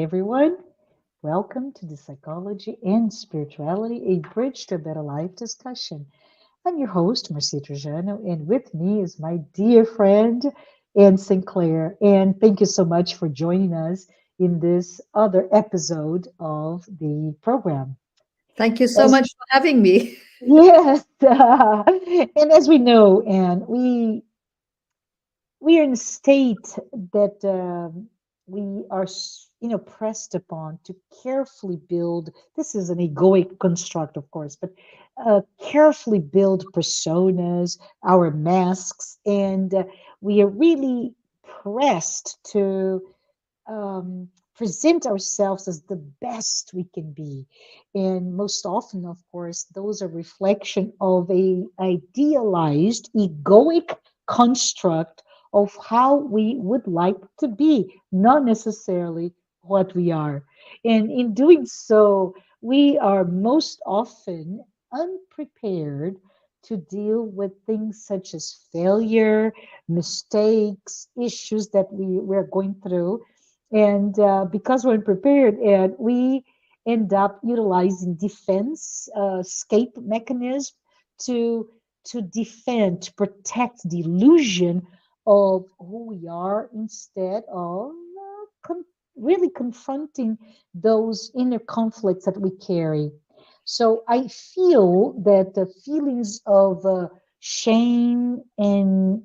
everyone. Welcome to the Psychology and Spirituality, a Bridge to a Better Life discussion. I'm your host, Marcia Trajano, and with me is my dear friend, Anne Sinclair. And thank you so much for joining us in this other episode of the program. Thank you so As much for having me. yes, and as we know, Anne, we are in a state that we are pressed upon to carefully build. This is an egoic construct, of course, but carefully build personas, our masks, and we are really pressed to present ourselves as the best we can be. And most often, of course, those are reflection of a idealized egoic construct of how we would like to be, not necessarily what we are. And in doing so, we are most often unprepared to deal with things such as failure, mistakes, issues that we're going through, and because we're unprepared, and we end up utilizing defense escape mechanism to defend, to protect the illusion of who we are instead of really confronting those inner conflicts that we carry. So I feel that the feelings of shame and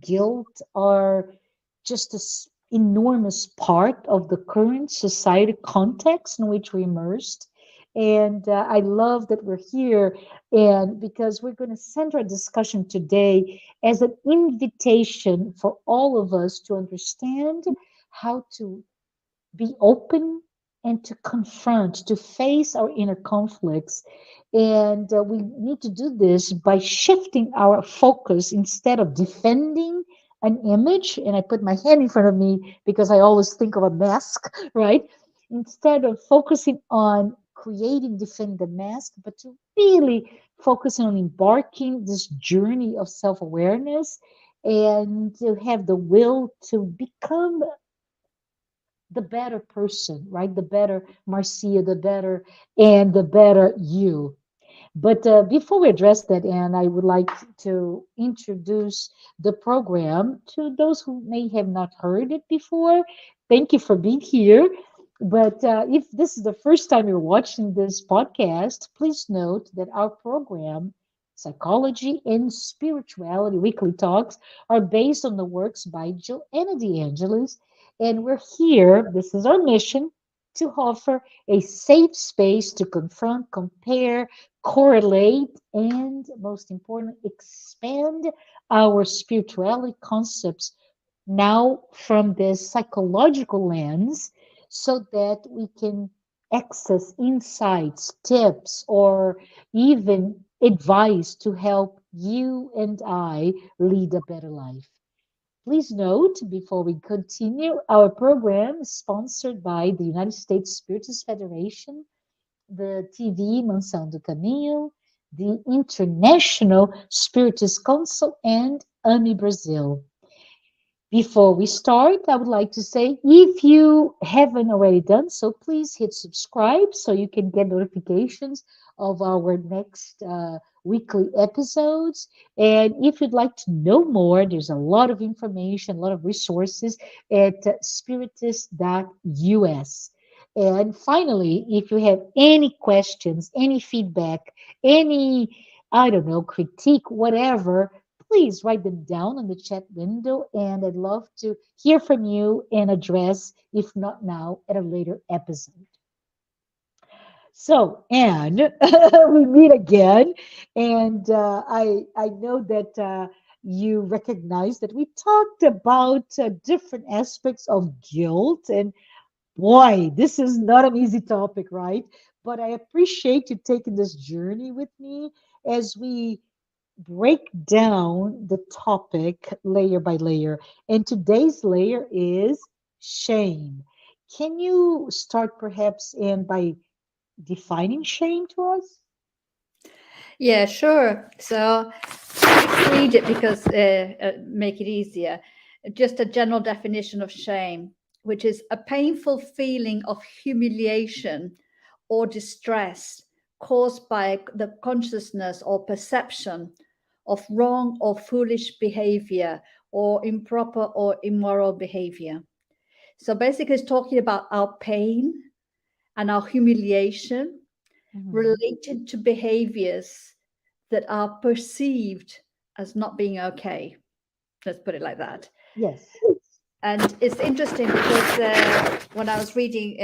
guilt are just an enormous part of the current society context in which we're immersed. And I love that we're here, and because we're going to center our discussion today as an invitation for all of us to understand how to be open and to confront, to face our inner conflicts. And we need to do this by shifting our focus instead of defending an image. And I put my hand in front of me because I always think of a mask, right? Instead of focusing on creating, defending the mask, but to really focusing on embarking this journey of self awareness and to have the will to become the better person, right? The better Marcia, the better and the better you. But before we address that, Anne, I would like to introduce the program to those who may have not heard it before. Thank you for being here. But if this is the first time you're watching this podcast, please note that our program, Psychology and Spirituality Weekly Talks, are based on the works by Joanna de Angelis. And we're here, this is our mission, to offer a safe space to confront, compare, correlate, and most importantly, expand our spirituality concepts now from this psychological lens so that we can access insights, tips, or even advice to help you and I lead a better life. Please note, before we continue, our program is sponsored by the United States Spiritist Federation, the TV Mansão do Caminho, the International Spiritist Council, and AMI Brazil. Before we start, I would like to say if you haven't already done so, please hit subscribe so you can get notifications of our next weekly episodes. And if you'd like to know more, there's a lot of information, a lot of resources at spiritist.us. And finally, if you have any questions, any feedback, any, I don't know, critique, whatever, please write them down on the chat window. And I'd love to hear from you and address, if not now, at a later episode. So, Anne, we meet again, and I know that you recognize that we talked about different aspects of guilt, and boy, this is not an easy topic, right? But I appreciate you taking this journey with me as we break down the topic layer by layer. And today's layer is shame. Can you start perhaps in by defining shame to us? Yeah, sure. So read it because make it easier. Just a general definition of shame. which is a painful feeling of humiliation or distress caused by the consciousness or perception of wrong or foolish behavior or improper or immoral behavior. So basically, it's talking about our pain and our humiliation Mhm. related to behaviors that are perceived as not being okay. Let's put it like that. Yes. And it's interesting because when I was reading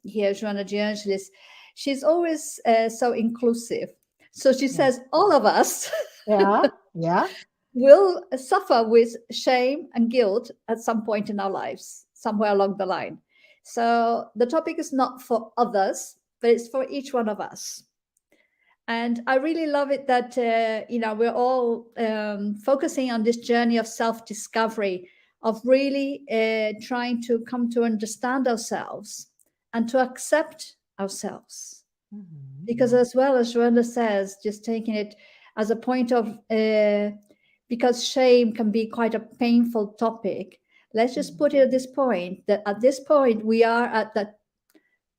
here, Joanna de Angelis, she's always so inclusive. So she Yeah. says, all of us Yeah. Yeah. will suffer with shame and guilt at some point in our lives, somewhere along the line. So the topic is not for others, but it's for each one of us. And I really love it that we're all focusing on this journey of self-discovery, of really trying to come to understand ourselves and to accept ourselves. Mhm. Because as well as Rwanda says, just taking it as a point of because shame can be quite a painful topic. Let's just Mhm. put it at this point that at this point we are at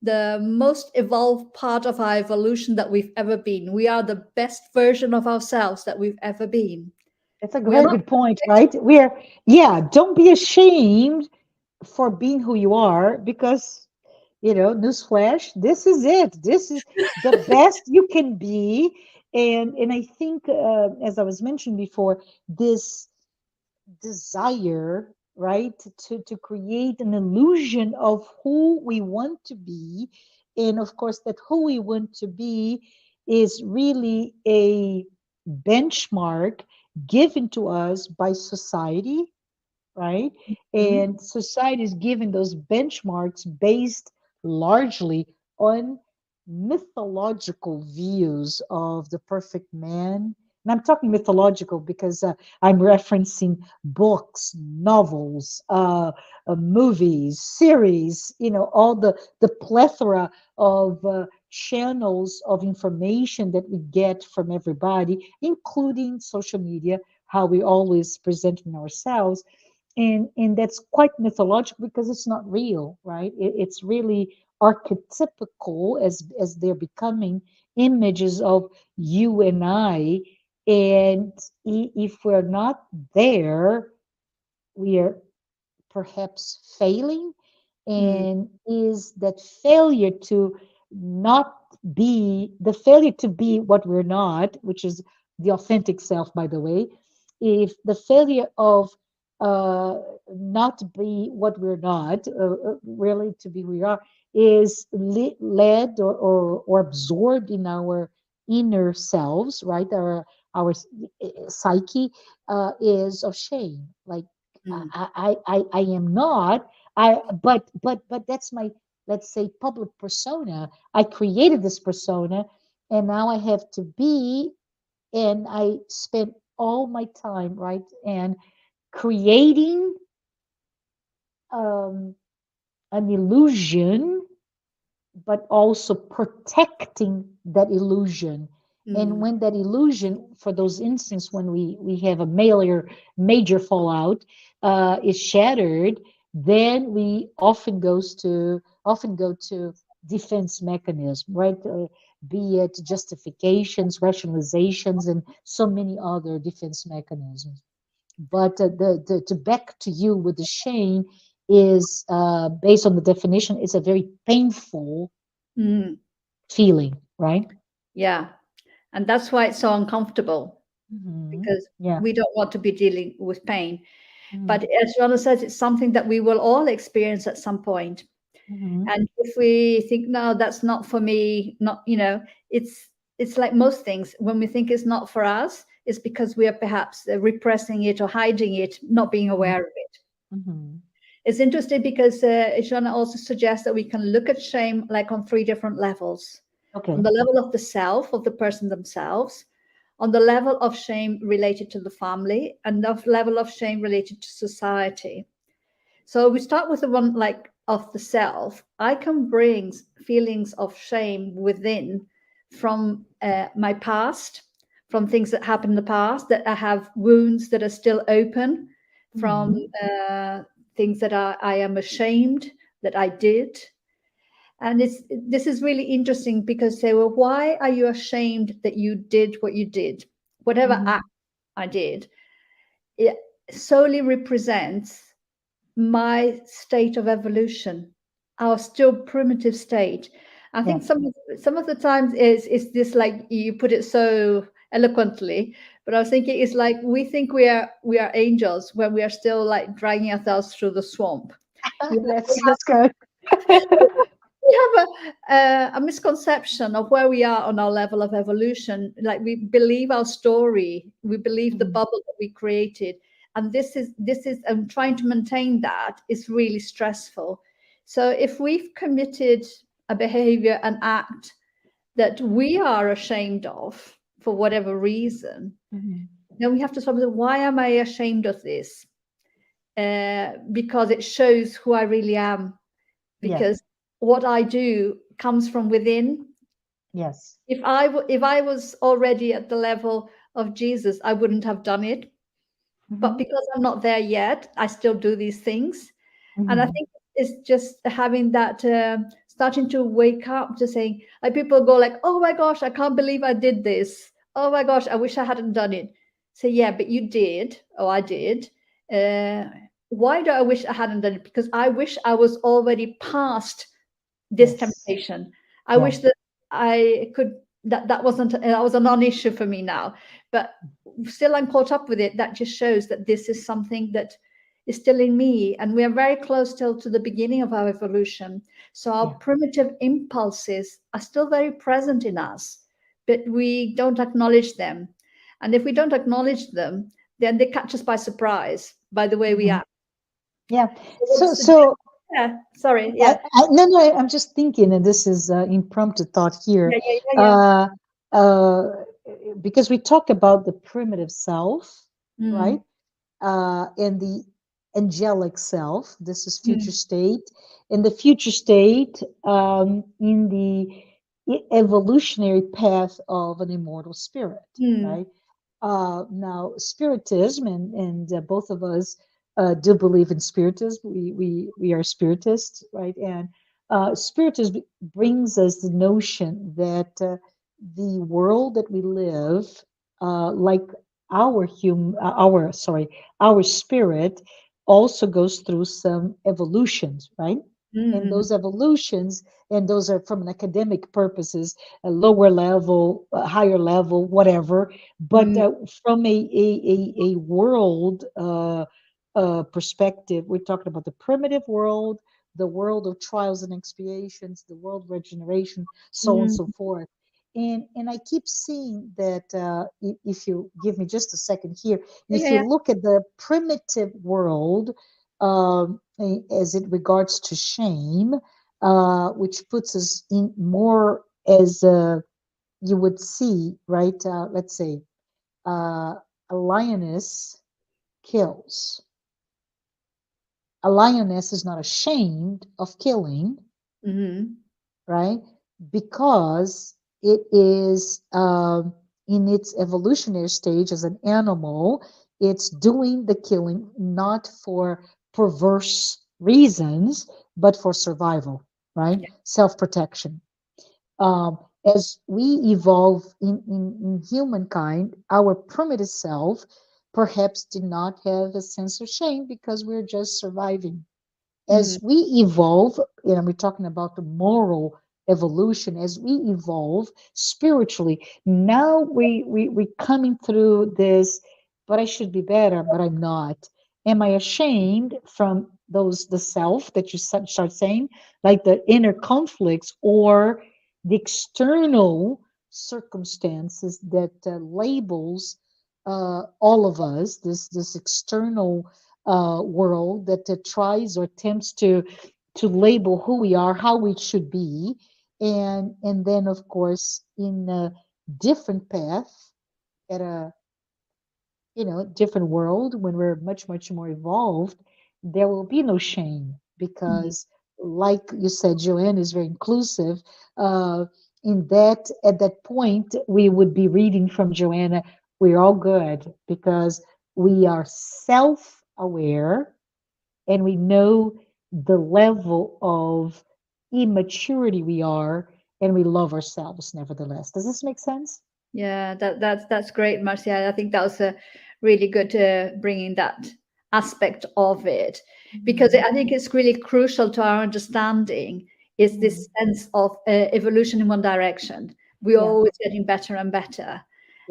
the most evolved part of our evolution that we've ever been. We are the best version of ourselves that we've ever been. That's a We're very not good point, right? Yeah, don't be ashamed for being who you are because, newsflash, this is it. This is the best you can be. And I think, as I was mentioning before, this desire, right, to create an illusion of who we want to be. And of course, that who we want to be is really a benchmark given to us by society, right? Mhm. And society is given those benchmarks based largely on mythological views of the perfect man. And I'm talking mythological because I'm referencing books, novels, movies, series, all the plethora of channels of information that we get from everybody, including social media, how we always presenting ourselves, and that's quite mythological because it's not real, right? It's really archetypical as they're becoming images of you and I. And if we're not there, we are perhaps failing. Mm, And is that failure to not the failure to be what we're not, which is the authentic self, by the way, if the failure of uh, not to be what we're not, really to be who we are, is led or absorbed in our inner selves, right? Our psyche is of shame. Like mm, I am not. But that's my, let's say, public persona. I created this persona, and now I have to be, and I spent all my time, right, and creating um, an illusion, but also protecting that illusion. And mm, when that illusion, for those instances when we have a major fallout, is shattered, then we often go to defense mechanism, right? Be it justifications, rationalizations, and so many other defense mechanisms. But the to back to you with the shame is, based on the definition, it's a very painful mm. feeling, right? Yeah. And that's why it's so uncomfortable Hmm. because Yeah. we don't want to be dealing with pain. Hmm. But as Joanna says, it's something that we will all experience at some point. Hmm. And if we think, no, that's not for me, not, it's like most things. When we think it's not for us, it's because we are perhaps repressing it or hiding it, not being aware of it. Hmm. It's interesting because Joanna also suggests that we can look at shame like on three different levels. On Okay. the level of the self, of the person themselves, on the level of shame related to the family, and the level of shame related to society. So we start with the one like of the self. I can bring feelings of shame within from my past, from things that happened in the past, that I have wounds that are still open, from Hmm. uh, things that I am ashamed that I did. And this is really interesting because they were, why are you ashamed that you did what you did? Whatever Mhm. act I did, it solely represents my state of evolution, our still primitive state. I Yeah. think some of the times is this, like you put it so eloquently, but I was thinking it's like we think we are angels when we are still like dragging ourselves through the swamp. We That's good. we have a misconception of where we are on our level of evolution. Like we believe our story, we believe the Mhm. bubble that we created, and this is trying to maintain that is really stressful. So if we've committed a behavior, an act that we are ashamed of for whatever reason, Mhm. then we have to stop. Why am I ashamed of this? Because it shows who I really am, Yeah. because what I do comes from within. Yes. If I was already at the level of Jesus, I wouldn't have done it. But Mhm. because I'm not there yet, I still do these things. And I Mhm. think it's just having that, starting to wake up to saying, like people go like, "Oh my gosh, I can't believe I did this. Oh my gosh, I wish I hadn't done it." So yeah, but you did. Oh, I did. Uh, why do I wish I hadn't done it? Because I wish I was already past this Yes. temptation. I Yeah. wish that I could, that was a non-issue for me now. But still I'm caught up with it. That just shows that this is something that is still in me, and we are very close still to the beginning of our evolution. So our Yeah. primitive impulses are still very present in us, but we don't acknowledge them. And if we don't acknowledge them, then they catch us by surprise by the way we Mhm. act. Yeah. So what So, is the, so yeah, sorry, yeah. no, no, I'm just thinking, and this is impromptu thought here, Yeah, yeah, yeah, yeah. uh, uh, because we talk about the primitive self, right? Mm, And the angelic self. This is future mm, state, and the future state in the evolutionary path of an immortal spirit, mm, right? Now, spiritism, and both of us do believe in spiritism. We are spiritists, right? And spiritism brings us the notion that the world that we live, like our spirit, also goes through some evolutions, right? And mm, those evolutions, and those are from an academic purposes, a lower level, a higher level, whatever, but mm, from a world perspective, we're talking about the primitive world, the world of trials and expiations, the world of regeneration, so on and mm. so forth. And I keep seeing that if you give me just a second here, Yeah, if yeah, you yeah. look at the primitive world as it regards to shame, which puts us in more as you would see, right? Let's say a lioness kills. A lioness is not ashamed of killing, Mm, right? Because it is in its evolutionary stage as an animal, it's doing the killing not for perverse reasons, but for survival, right? yeah. Self protection. um, as we evolve in humankind, our primitive self perhaps did not have a sense of shame because we're just surviving. Mm, As we evolve, and we're talking about the moral evolution, as we evolve spiritually, now we're coming through this, but I should be better, but I'm not. Am I ashamed from those, the self that you start saying, like the inner conflicts or the external circumstances that labels all of us, this external world that tries or attempts to label who we are, how we should be, and then of course in a different path at a different world when we're much more evolved, there will be no shame mm. because, like you said, Joanne is very inclusive. Uh, in that at that point, we would be reading from Joanna. We're all good because we are self-aware and we know the level of immaturity we are, and we love ourselves nevertheless. Does this make sense? Yeah, that's great, Marcia. I think that was a really good bringing that aspect of it, because Mhm. I think it's really crucial to our understanding is Mhm. this sense of evolution in one direction. We're Yeah. always getting better and better,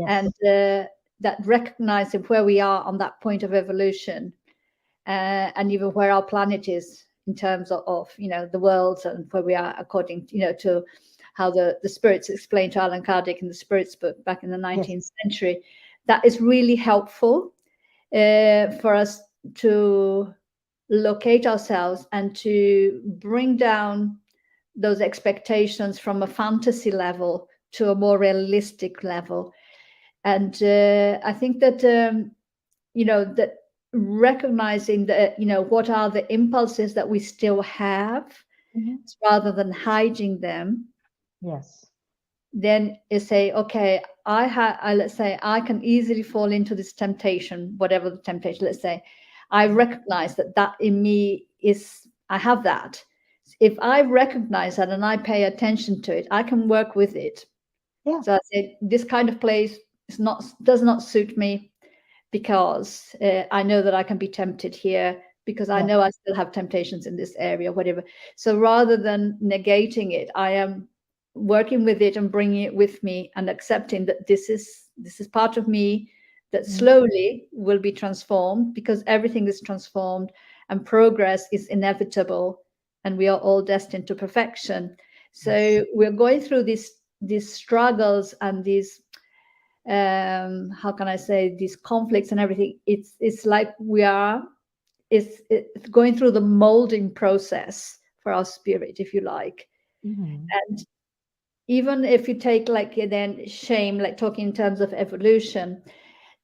and Yes. that recognizing where we are on that point of evolution, and even where our planet is in terms of the world and where we are according to how the spirits explained to Alan Kardec in the Spirits book back in the Yes. 19th century. That is really helpful for us to locate ourselves and to bring down those expectations from a fantasy level to a more realistic level. And I think that that recognizing that what are the impulses that we still have Mhm. rather than hiding them, Yes. then is say, okay, let's say I can easily fall into this temptation, whatever the temptation. Let's say I Mhm. recognize that in me is, I have that. If I recognize that and I pay attention to it, I can work with it. Yeah. So I say this kind of place does not suit me, because I know that I can be tempted here, because I Yeah. know I still have temptations in this area, whatever. So rather than negating it, I am working with it and bringing it with me and accepting that this is part of me that Mhm. slowly will be transformed, because everything is transformed and progress is inevitable, and we are all destined to perfection. Yes. So we're going through these struggles and these how can I say, these conflicts and everything. It's like we are it's going through the molding process for our spirit, if you like. Mhm. And even if you take like then shame, like talking in terms of evolution,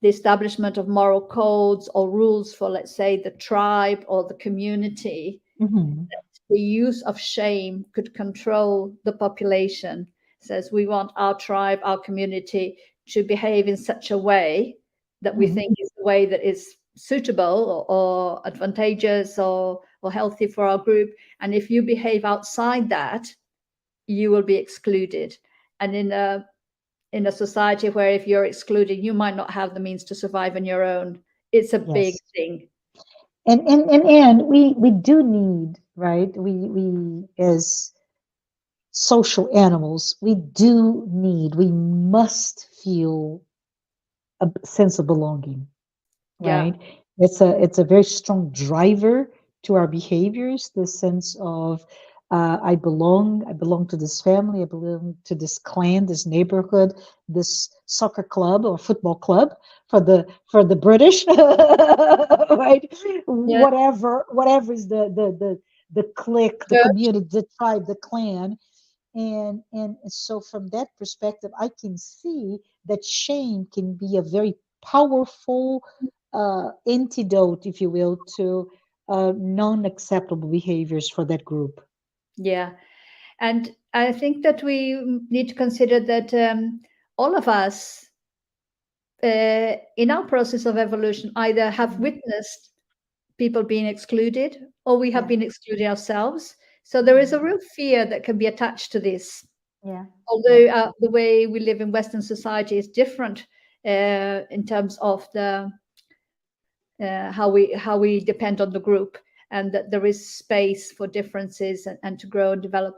the establishment of moral codes or rules for, let's say, the tribe or the community, Mhm. the use of shame could control the population. Says we want our tribe, our community to behave in such a way that we Mhm. think is the way that is suitable or advantageous or healthy for our group. And if you behave outside that, you will be excluded. And in a society where if you're excluded, you might not have the means to survive on your own. It's a big Yes. thing. And we do need, right? We as social animals, we must feel a sense of belonging, Yeah. right? It's a very strong driver to our behaviors. This sense of I belong to this family, I belong to this clan, this neighborhood, this soccer club or football club for the British, right? Yeah. Whatever is the clique, the community, the tribe, the clan, and so from that perspective, I can see that shame can be a very powerful antidote, if you will, to non-acceptable behaviors for that group. Yeah. And I think that we need to consider that all of us, in our process of evolution, either have Mhm. witnessed people being excluded or we have Yeah. been excluded ourselves. So there is a Mhm. real fear that can be attached to this. Yeah. Yeah. Although the way we live in Western society is different in terms of how we depend on the group, and that there is space for differences and to grow and develop.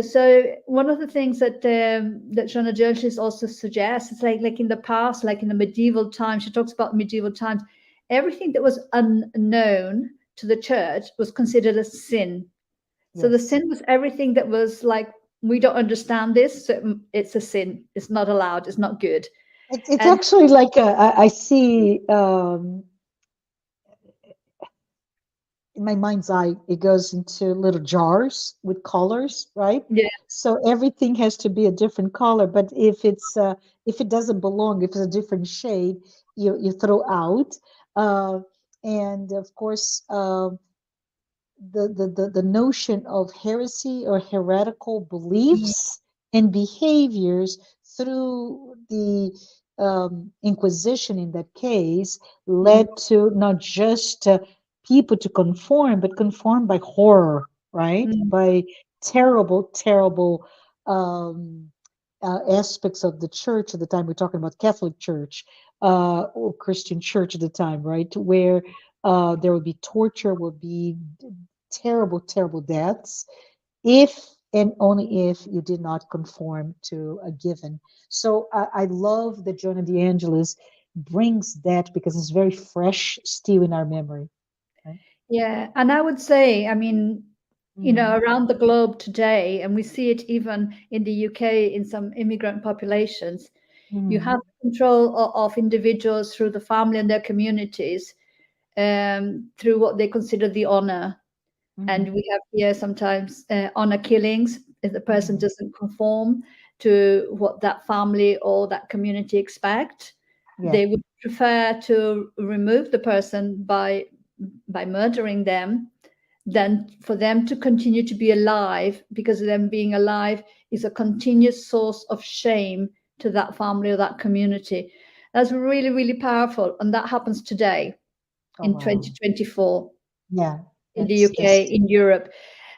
So one of the things that Joanna de Angelis also suggests is like in the past, like in the medieval times, she talks about medieval times, everything that was unknown to the church was considered a sin. So the Yes. sin was everything that was like, we don't understand this, so it's a sin. It's not allowed. It's not good. It's And actually like I see in my mind's eye, it goes into little jars with colors, right? yeah, So everything has to be a different color. But if it doesn't belong, if it's a different shade, you throw out. Uh, and of course, the notion of heresy or heretical mhm, beliefs and behaviors through the Inquisition in that case mhm, led to not just people to conform, but conform by horror, right? Mm. By terrible, terrible um, aspects of the church at the time. We're talking about Catholic Church or Christian Church at the time, right? Where there would be torture, would be terrible, terrible deaths if and only if you did not conform to a given. So I love that Joanna de Angelis brings that because it's very fresh still in our memory. Right? Yeah, and I would say, I mean, Mm-hmm. around the globe today, and we see it even in the UK in some immigrant populations, you Mm-hmm. have control of individuals through the family and their communities, through what they consider the honor. And Mm-hmm. we have here sometimes honor killings if the person Mm-hmm. doesn't conform to what that family or that community expect. Yeah. They would prefer to remove the person by murdering them than for them to continue to be alive, because them being alive is a continuous source of shame to that family or that community. That's really, really powerful. And that happens today Oh in wow. 2024 Yeah. in the UK, That's in Europe.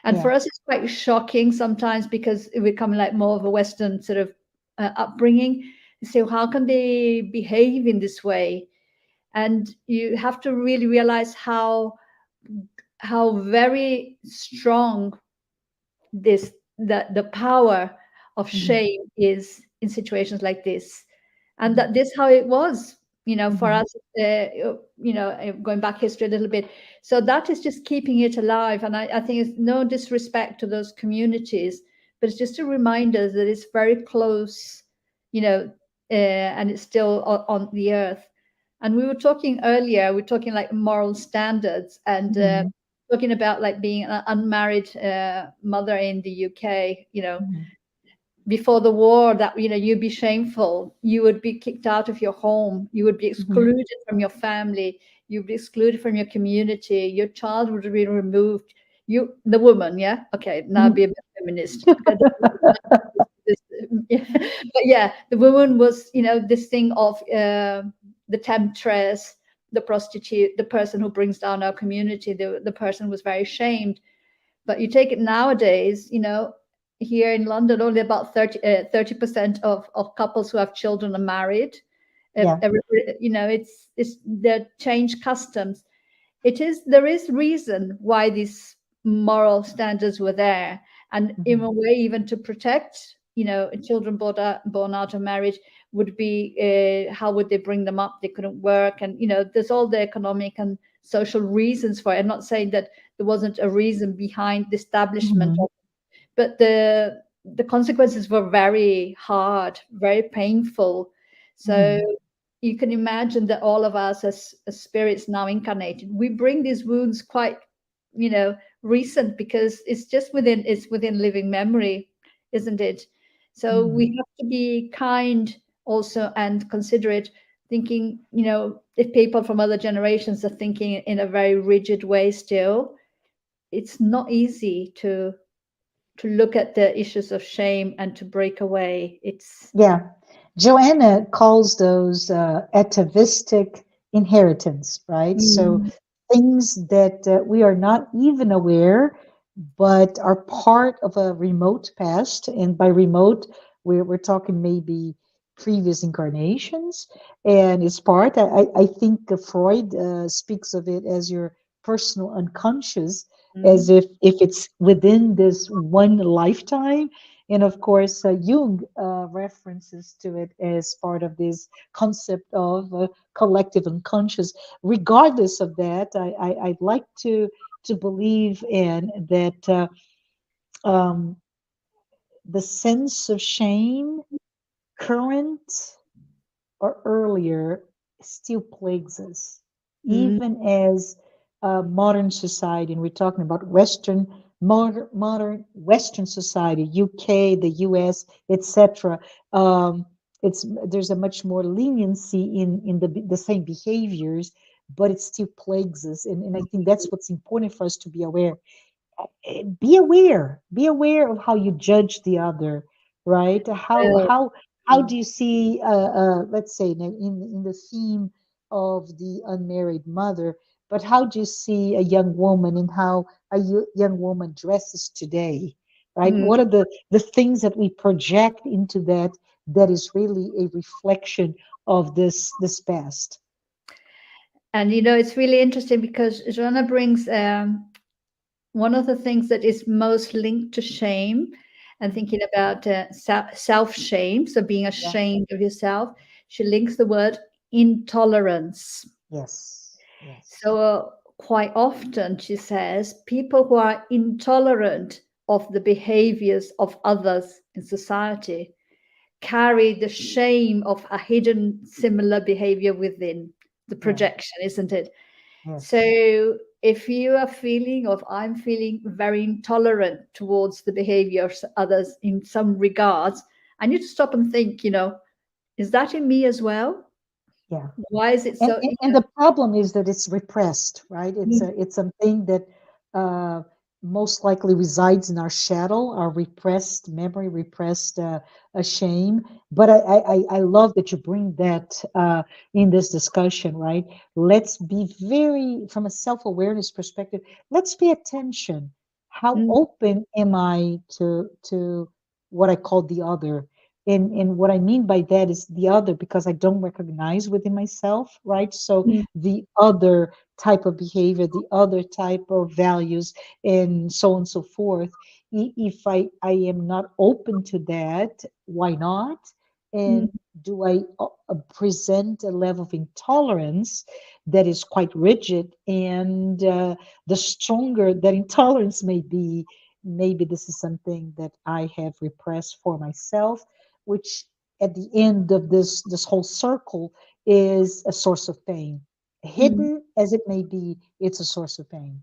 And yeah. for us, it's quite shocking sometimes because we come like more of a Western sort of upbringing. So how can they behave in this way? And you have to really realize how very strong this the power of Mm-hmm. shame is in situations like this, and Mm-hmm. that this how it was, for Mm-hmm. us, going back history a little bit. So that is just keeping it alive, and I think it's no disrespect to those communities, but it's just a reminder that it's very close, and it's still on the earth. And we were talking earlier, we're talking like moral standards, and Mm-hmm. talking about like being an unmarried mother in the UK, Mm-hmm. before the war, that you'd be shameful, you would be kicked out of your home, you would be Mm-hmm. excluded from your family, you'd be excluded from your community, your child would be removed. You, the woman, yeah, okay, now Mm-hmm. be a bit feminist. Okay, but yeah, the woman was, this thing of the temptress, the prostitute, the person who brings down our community. The person was very shamed. But you take it nowadays, here in London, only about 30% of couples who have children are married. Yeah. It's the changed customs. There is reason why these moral standards were there, and in Mm-hmm. a way, even to protect, children born out of marriage would be, how would they bring them up? They couldn't work, and there's all the economic and social reasons for it. I'm not saying that there wasn't a reason behind the establishment Mm-hmm. of, but the consequences were very hard, very painful. So Mm-hmm. you can imagine that all of us as spirits now incarnated, we bring these wounds quite, recent, because it's within living memory, isn't it? So we Mm-hmm. have to be kind also and considerate, thinking, if people from other generations are thinking in a very rigid way still, it's not easy to look at the issues of shame and to break away. It's Yeah. Joanna calls those atavistic inheritance, right? So mm, things that we are not even aware, but are part of a remote past. And by remote, we're talking maybe previous incarnations. And it's part, I think Freud speaks of it as your personal unconscious, as mm, if it's within this one lifetime. And of course, Jung references to it as part of this concept of collective unconscious. Regardless of that, I'd like to believe in that um, the sense of shame, current or earlier, still plagues us, mm, even as modern society, and we're talking about modern Western society, UK, the US, etc. Um, it's there's a much more leniency in the same behaviors, but it still plagues us, and I think that's what's important for us to be aware. Be aware of how you judge the other, right? uh, How do you see let's say in the theme of the unmarried mother, but how do you see a young woman and how a young woman dresses today, right? Mm. What are the things that we project into that that is really a reflection of this past? And it's really interesting because Joanna brings one of the things that is most linked to shame and thinking about self shame, so being Yeah. ashamed of yourself. She links the word intolerance. Yes. Yes. So, quite often, she says, people who are intolerant of the behaviors of others in society carry the shame of a hidden similar behavior within the Yeah. projection, isn't it? Yes. So, if you are feeling, or if I'm feeling very intolerant towards the behavior of others in some regards, I need to stop and think, is that in me as well? Yeah. Why is it and, so? and and the problem is that it's repressed, right? Mm, It's something that uh, most likely resides in our shadow, our repressed memory, repressed shame. But I love that you bring that in this discussion, right? Let's be very, from a self-awareness perspective, let's pay attention. How mm, open am I to what I call the other? And what I mean by that is the other, because I don't recognize within myself, right? So mm, the other type of behavior, the other type of values, and so on and so forth. If I am not open to that, why not? mm, And do I present a level of intolerance that is quite rigid? And the stronger that intolerance may be, maybe this is something that I have repressed for myself, which at the end of this whole circle is a source of pain. mm. Hidden as it may be, it's a source of pain.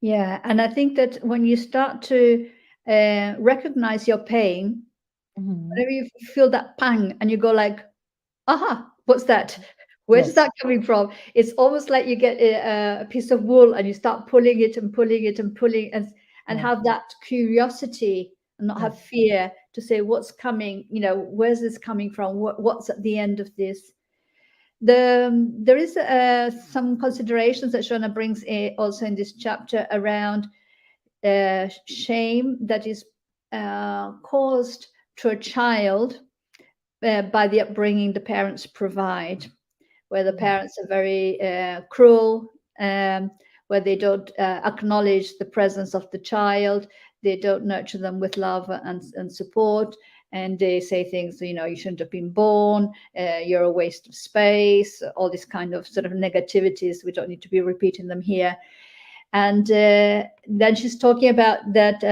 Yeah, and I think that when you start to recognize your pain, Hmm. whenever you feel that pang and you go like, aha, what's that? Where's that Yes. coming from? It's almost like you get a piece of wool and you start pulling it and pulling it and pulling and Yeah. have that curiosity and not Yeah. have fear to say what's coming, where's this coming from? What's at the end of this? There is some considerations that Shona brings also in this chapter around shame that is caused to a child by the upbringing the parents provide, where the Mm. parents are very cruel, where they don't acknowledge the presence of the child, they don't nurture them with love and support, and they say things, you shouldn't have been born, you're a waste of space, all these kind of sort of negativities. We don't need to be repeating them here. And then she's talking about that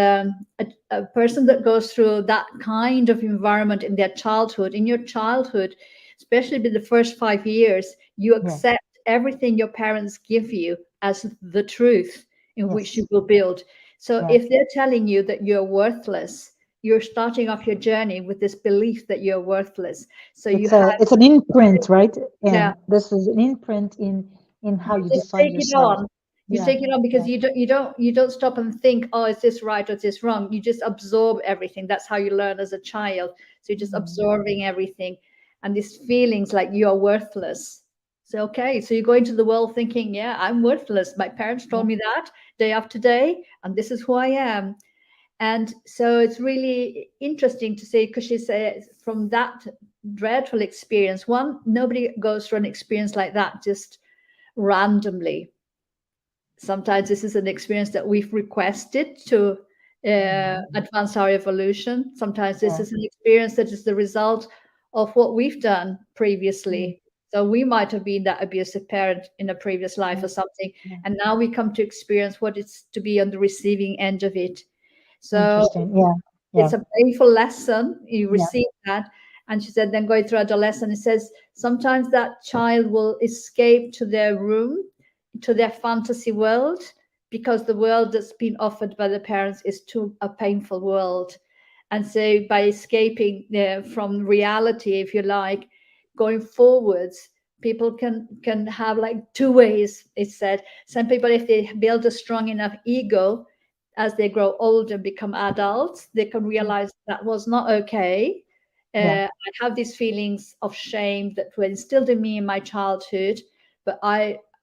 a person that goes through that kind of environment in their childhood, in your childhood, especially in the first 5 years, you Yeah. accept everything your parents give you as the truth in which you Yes. will build. So Yeah. if they're telling you that you're worthless, you're starting off your journey with this belief that you're worthless. So you have, It's an imprint, right? yeah, And this is an imprint in how you you just define take it yourself. on. You Yeah. take it on because Yeah. you don't stop and think, oh, is this right or is this wrong? You just absorb everything. That's how you learn as a child. So you're just Mhm. absorbing everything, and these feelings like you're worthless. So okay, so you go into the world thinking, yeah, I'm worthless. My parents told Yeah. me that day after day, and this is who I am. And so it's really interesting to see, because she says from that dreadful experience, one, nobody goes through an experience like that just randomly. Sometimes this is an experience that we've requested to Mhm. advance our evolution. Sometimes this Yeah. is an experience that is the result of what we've done Mm. previously. So we might have been that abusive parent in a previous life Yeah. or something, Yeah. and now we come to experience what it's to be on the receiving end of it. So Interesting. Yeah. Yeah. it's a painful lesson. You Yeah. receive that. And she said, then going through adolescence, it says sometimes that child will escape to their room, to their fantasy world, because the world that's been offered by the parents is too a painful world. And so by escaping from reality, if you like, going forwards, people can have like two ways. It said some people, if they build a strong enough ego, as they grow older and become adults, they can Mm. realize that was not okay. Yeah. I have these feelings of shame that were instilled in me in my childhood, but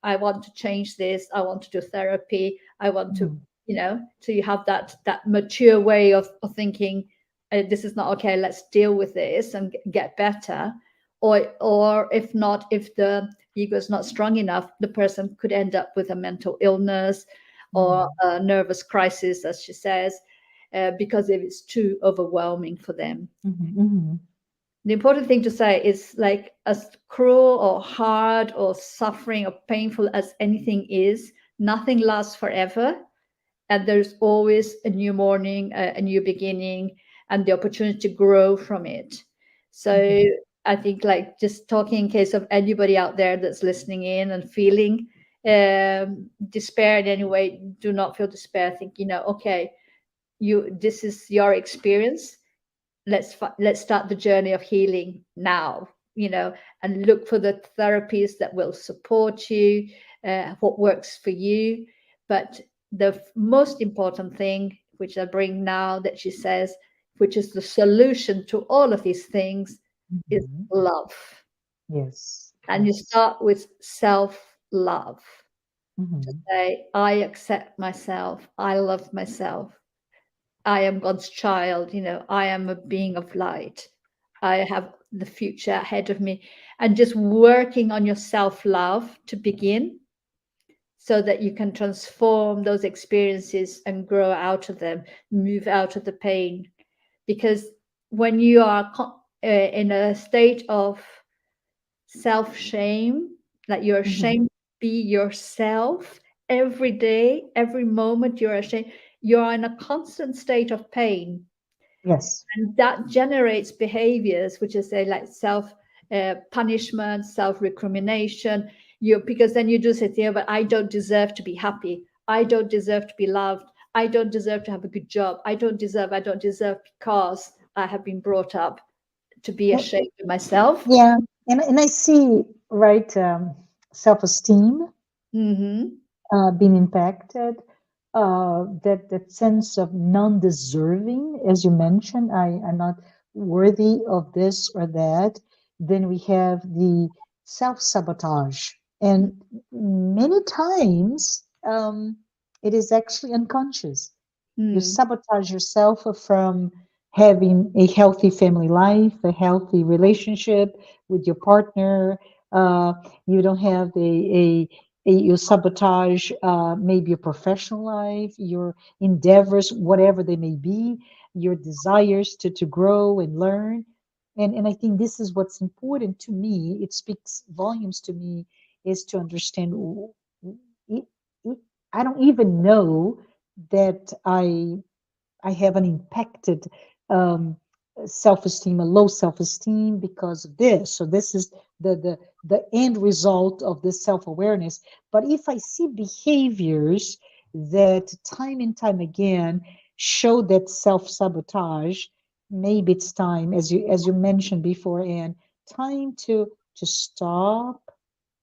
I want to change this, I want to do therapy, I want to, Mhm. so you have that mature way of thinking, this is not okay, let's deal with this and get better. Or if not, if the ego is not strong enough, the person could end up with a mental illness or Mhm. a nervous crisis, as she says, because if it's too overwhelming for them. Mhm. Mhm. The important thing to say is, like, as cruel or hard or suffering or painful as anything is, nothing lasts forever, and there's always a new morning, a new beginning, and the opportunity to grow from it. So Mhm. I think, like, just talking in case of anybody out there that's listening in and feeling despair in any way, do not feel despair. Think, okay, this is your experience. Let's start the journey of healing now, and look for the therapies that will support you, what works for you. But the most important thing, which I bring now, that she says, which is the solution to all of these things, is Mhm. love. Yes. And you Yes. start with self love, to Mhm. say, I accept myself, I love myself, I am God's child, I am a being of light. I have the future ahead of me. And just working on your self love to begin, so that you can transform those experiences and grow out of them, move out of the pain. Because when you are in a state of self shame, that you're Mhm. ashamed to be yourself every day, every moment, you're ashamed, you're in a constant state of pain, Yes. and that generates behaviors which is, say, like self punishment, self recrimination. You, because then you do say, yeah, but I don't deserve to be happy, I don't deserve to be loved, I don't deserve to have a good job, I don't deserve because I have been brought up to be And- ashamed of myself. Yeah. And I see, right, self-esteem Mm-hmm. being impacted, that sense of non-deserving, as you mentioned, I'm not worthy of this or that. Then we have the self-sabotage, and many times it is actually unconscious. You Mm-hmm. sabotage yourself from having a healthy family life, a healthy relationship with your partner. You don't have you sabotage maybe your professional life, your endeavors, whatever they may be, your desires to grow and learn. And I think this is what's important to me. It speaks volumes to me, is to understand. It, it, I don't even know that I have an impacted um, self-esteem, a low self-esteem because of this. So this is the end result of this self-awareness. But if I see behaviors that time and time again show that self-sabotage, maybe it's time, as you mentioned before, and time to stop,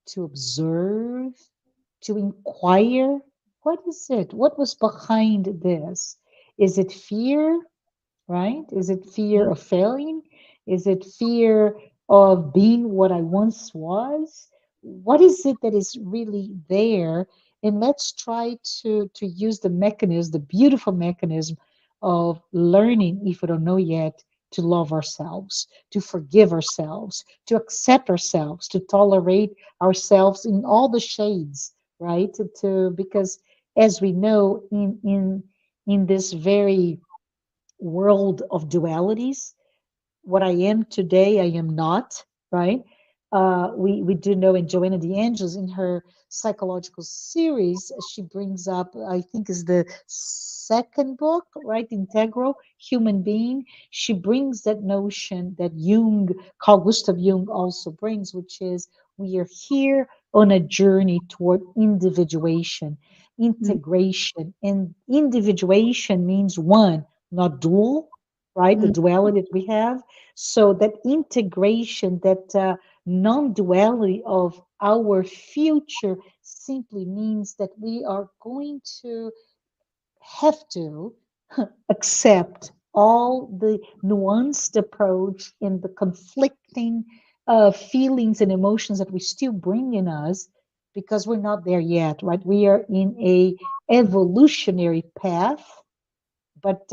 to observe, to inquire. What is it? What was behind this? Is it fear, right? Is it fear of failing? Is it fear of being what I once was? What is it that is really there? And let's try to use the mechanism, the beautiful mechanism of learning, if we don't know yet, to love ourselves, to forgive ourselves, to accept ourselves, to tolerate ourselves in all the shades, right? Because as we know, in this very world of dualities, what I am today, I am not, right? We do know in Joanna de Angelis, in her psychological series, she brings up, I think is the second book, right? Integral Human Being. She brings that notion that Carl Gustav Jung also brings, which is we are here on a journey toward individuation, integration. And individuation means one, not dual, right? The Mm-hmm. duality that we have. So that integration, that non-duality of our future simply means that we are going to have to accept all the nuanced approach and the conflicting feelings and emotions that we still bring in us, because we're not there yet, right? We are in a evolutionary path, but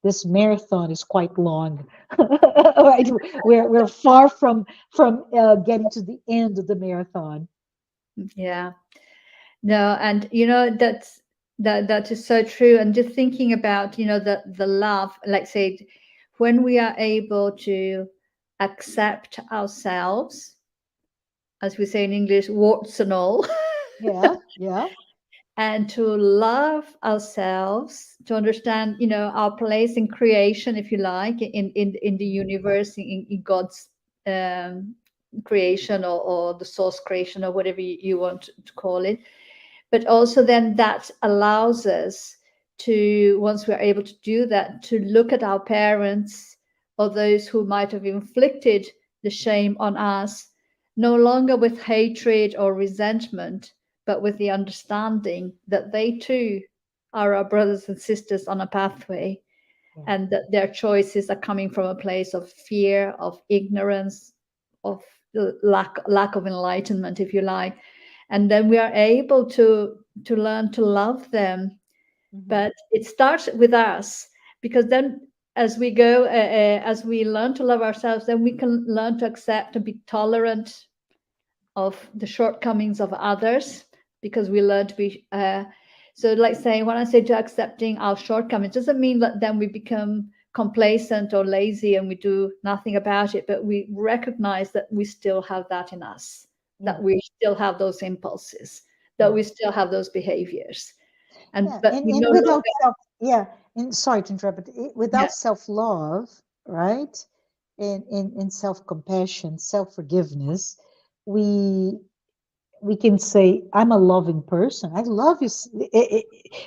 this marathon is quite long. Right? We're far from getting to the end of the marathon. Yeah. No, and that is so true. And just thinking about, the love, like say, when we are able to accept ourselves, as we say in English, warts and all, Yeah, yeah, and to love ourselves, to understand, our place in creation, if you like, in the universe, in God's um, creation, or the source creation, or whatever you want to call it. But also then that allows us to, once we're able to do that, to look at our parents or those who might have inflicted the shame on us, no longer with hatred or resentment, but with the understanding that they too are our brothers and sisters on a pathway, yeah, and that their choices are coming from a place of fear, of ignorance, of the lack of enlightenment, if you like. And then we are able to learn to love them. mhm, But it starts with us, because then as we go, as we learn to love ourselves, then we can learn to accept and be tolerant of the shortcomings of others, because we learn to be so, like saying, when I say to accepting our shortcomings, doesn't mean that then we become complacent or lazy and we do nothing about it, but we recognize that we still have that in us, yeah, that we still have those impulses, that yeah, we still have those behaviors, and yeah. but And we no and without longer. self, yeah. And sorry to interrupt, but Yeah. without self-love, right? And self-compassion, self-forgiveness, we we can say, I'm a loving person. I love you,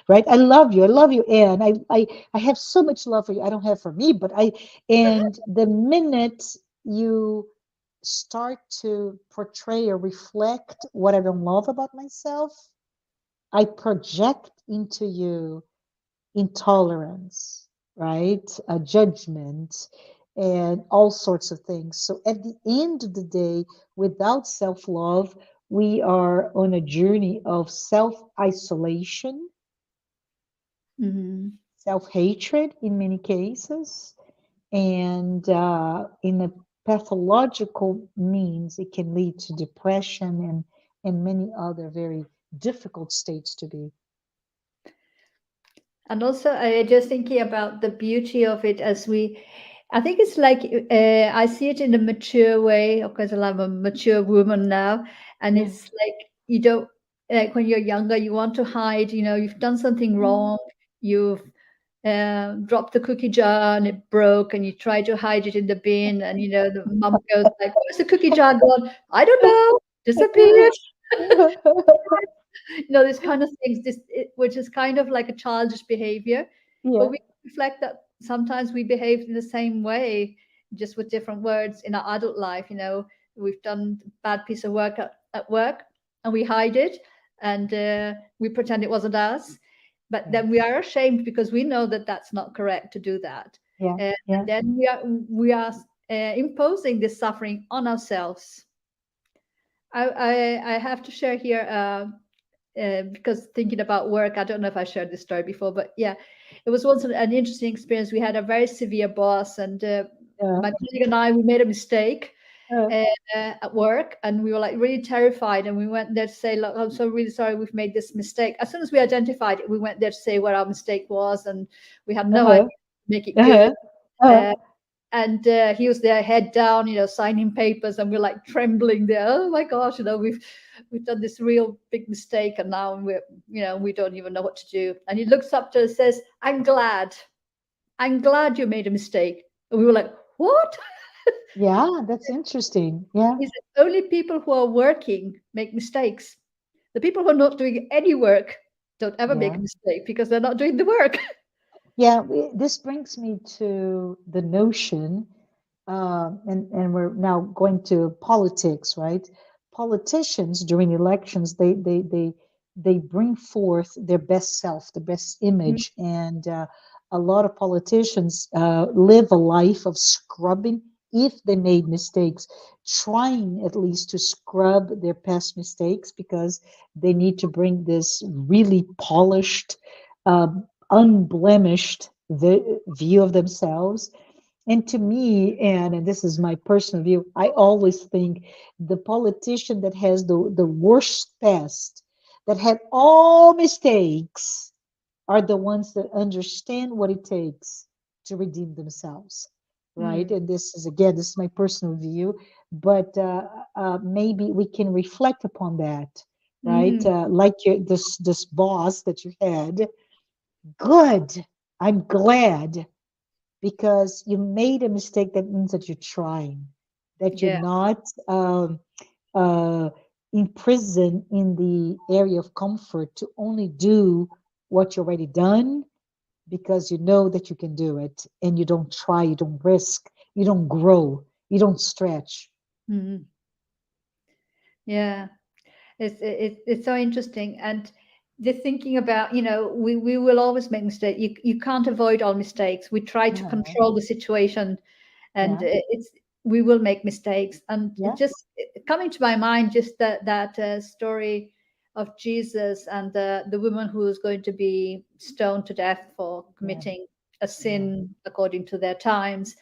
right? I love you, Anne. I have so much love for you. I don't have for me, but and the minute you start to portray or reflect what I don't love about myself, I project into you intolerance, right? A judgment and all sorts of things. So at the end of the day, without self love, we are on a journey of self isolation, Mhm. self hatred in many cases, and in a pathological means, it can lead to depression and many other very difficult states to be. And also, I just thinking about the beauty of it, as we, I think it's like, I see it in a mature way. Of course, I'm a mature woman now, and Yeah. it's like, you don't, like when you're younger, you want to hide. You've done something Mm. wrong. You've dropped the cookie jar and it broke, and you try to hide it in the bin, and the mum goes like, "Where's the cookie jar gone? I don't know. Disappeared." This kind of things, which is kind of like a childish behavior, but Yeah. we reflect that sometimes we behave in the same way, just with different words in our adult life. We've done a bad piece of work at work, and we hide it, and we pretend it wasn't us, but Yeah. then we are ashamed because we know that that's not correct to do that. Yeah. And Yeah. then we are imposing this suffering on ourselves. I have to share here, because thinking about work, I don't know if I shared this story before, but yeah, it was once an interesting experience. We had a very severe boss, and Yeah. my colleague and I, we made a mistake Uh, uh, at work, and we were like really terrified. And we went there to say, "Look, I'm so really sorry, we've made this mistake." As soon as we identified it, we went there to say what our mistake was, and we had no idea uh-huh. to make it good. Uh-huh. Uh, Uh, and he was there, head down, signing papers, and we're like trembling there. Oh my gosh, we've done this real big mistake, and now we don't even know what to do. And he looks up to us and says, I'm glad you made a mistake." And we were like, "What?" yeah, that's interesting. Yeah. He said, "Only people who are working make mistakes. The people who are not doing any work don't ever make Yeah. a mistake because they're not doing the work." Yeah. This brings me to the notion, and we're now going to politics, right? Politicians during elections, they bring forth their best self, the best Mm, image, and a lot of politicians live a life of scrubbing if they made mistakes, trying at least to scrub their past mistakes because they need to bring this really polished, unblemished view of themselves. And to me, and this is my personal view, I always think the politician that has the worst past, that had all mistakes, are the ones that understand what it takes to redeem themselves, right? Mm. And this is, again, this is my personal view, but maybe we can reflect upon that, right? Mm. Like this boss that you had, good. I'm glad because you made a mistake. That means that you're trying, that you're Yeah. not uh, imprisoned in the area of comfort to only do what you already done because you know that you can do it and you don't try, you don't risk, you don't grow, you don't stretch. Mm. Yeah. It's so interesting, and the thinking about, we will always make mistakes. You can't avoid all mistakes. We try to Uh-huh. control the situation, and Yeah, it's we will make mistakes. And it yeah, just coming to my mind, just that story of Jesus and the woman who was going to be stoned to death for yeah, committing a yeah, sin according to their times.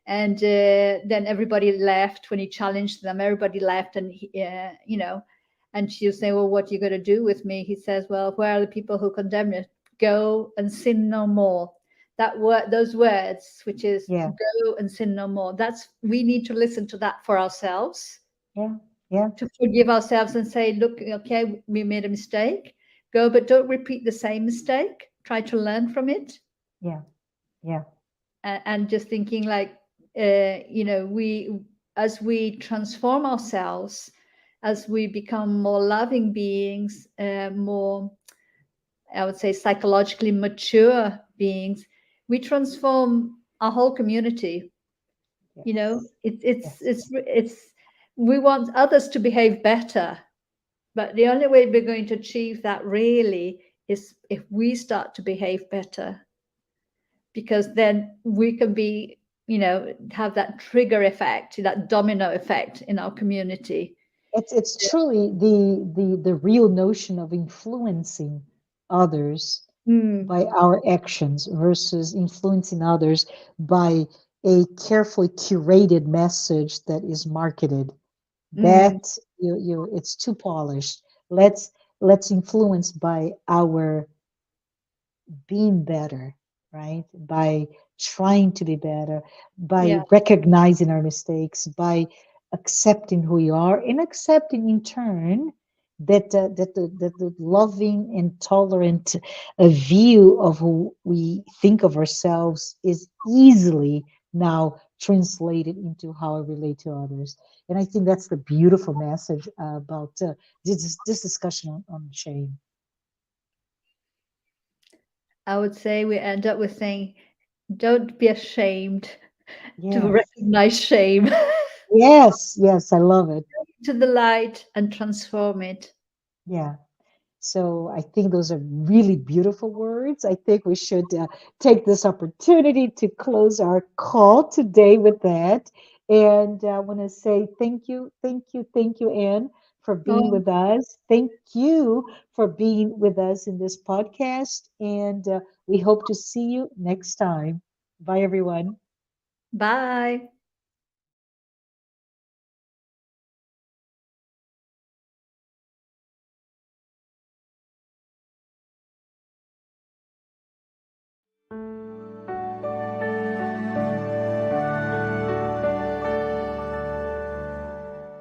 And then everybody left when he challenged them. Everybody left, and and she was saying, "Well, what are you going to do with me?" He says, "Well, where are the people who condemn you? Go and sin no more." That word, those words, which is yeah, "go and sin no more." That's we need to listen to that for ourselves, yeah, yeah, to forgive ourselves and say, "Look, okay, we made a mistake. Go, but don't repeat the same mistake. Try to learn from it." yeah, yeah. And just thinking like, we as we transform ourselves, as we become more loving beings, more, I would say, psychologically mature beings, we transform our whole community. Yes, yes. We want others to behave better, but the only way we're going to achieve that really is if we start to behave better, because then we can be, have that trigger effect, that domino effect in our community. It's truly the real notion of influencing others Mm, by our actions versus influencing others by a carefully curated message that is marketed. mm, That it's too polished. Let's influence by our being better, right? By trying to be better, by yeah. recognizing our mistakes, by accepting who we are, and accepting in turn that the loving and tolerant view of who we think of ourselves is easily now translated into how I relate to others. And I think that's the beautiful message about this discussion on shame. I would say we end up with saying, don't be ashamed to Yes. recognize shame, Yes, yes, I love it. to the light and transform it. Yeah. So I think those are really beautiful words. I think we should take this opportunity to close our call today with that. And I want to say thank you, thank you, thank you, Anne, for being Oh, with us. Thank you for being with us in this podcast. And we hope to see you next time. Bye, everyone. bye.